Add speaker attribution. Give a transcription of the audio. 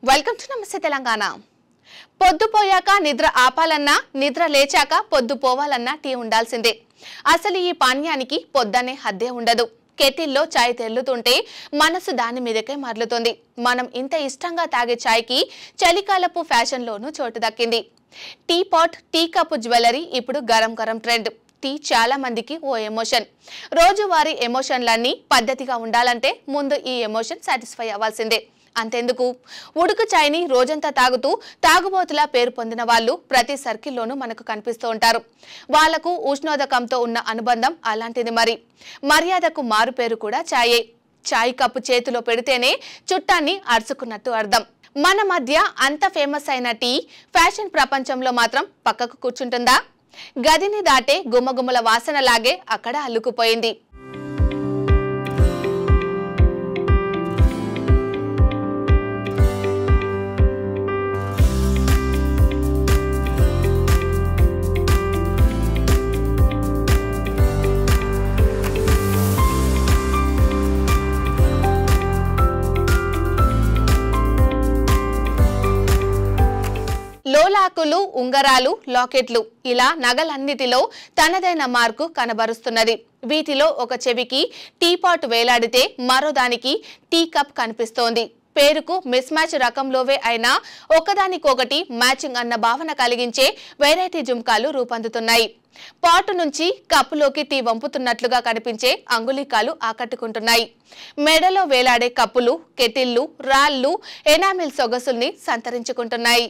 Speaker 1: Welcome to నమస్తే తెలంగాణ. పొద్దుపోయాక నిద్ర ఆపాలన్నా, నిద్ర లేచాక పొద్దు పోవాలన్నా టీ ఉండాల్సిందే. అసలు ఈ పానీయానికి పొద్దనే హద్దే ఉండదు. కెటిల్లో చాయ్ తెల్లుతుంటే మనసు దాని మీదకే మరలుతుంది. మనం ఇంత ఇష్టంగా తాగే చాయ్కి చలికాలపు ఫ్యాషన్లోనూ చోటు దక్కింది. Tea pot, tea cup jewellery ఇప్పుడు గరం గరం ట్రెండ్. టీ చాలా మందికి ఓ ఎమోషన్. రోజువారీ ఎమోషన్లన్నీ పద్ధతిగా ఉండాలంటే ముందు ఈ ఎమోషన్ సాటిస్ఫై అవ్వాల్సిందే. అంతెందుకు, ఉడుకు చాయ్ని రోజంతా తాగుతూ తాగుబోతులా పేరు పొందిన వాళ్ళు ప్రతి సర్కిల్లోనూ మనకు కనిపిస్తూ ఉంటారు. వాళ్లకు ఉష్ణోదకంతో ఉన్న అనుబంధం అలాంటిది. మరి మర్యాదకు మారు పేరు కూడా చాయే. చాయ్ కప్పు చేతిలో పెడితేనే చుట్టాన్ని అరుచుకున్నట్టు అర్థం. మన మధ్య అంత ఫేమస్ అయిన టీ ఫ్యాషన్ ప్రపంచంలో మాత్రం పక్కకు కూర్చుంటుందా? గదిని దాటే గుమగుమల వాసనలాగే అక్కడ అల్లుకుపోయింది. లోలాకులు, ఉంగరాలు, లాకెట్లు ఇలా నగలన్నిటిలో తనదైన మార్కు కనబరుస్తున్నది. వీటిలో ఒక చెవికి టీ పాట్ వేలాడితే మరో దానికి టీ కప్ కనిపిస్తోంది. పేరుకు మిస్ మ్యాచ్ రకంలోవే అయినా ఒకదానికొకటి మ్యాచింగ్ అన్న భావన కలిగించే వెరైటీ జుంకాలు రూపొందుతున్నాయి. పాటు నుంచి కప్పులోకి టీ వంపుతున్నట్లుగా కనిపించే అంగుళికాలు ఆకట్టుకుంటున్నాయి. మెడలో వేలాడే కప్పులు, కెటిళ్లు, రాళ్లు ఎనామిల్ సొగసుల్ని సంతరించుకుంటున్నాయి.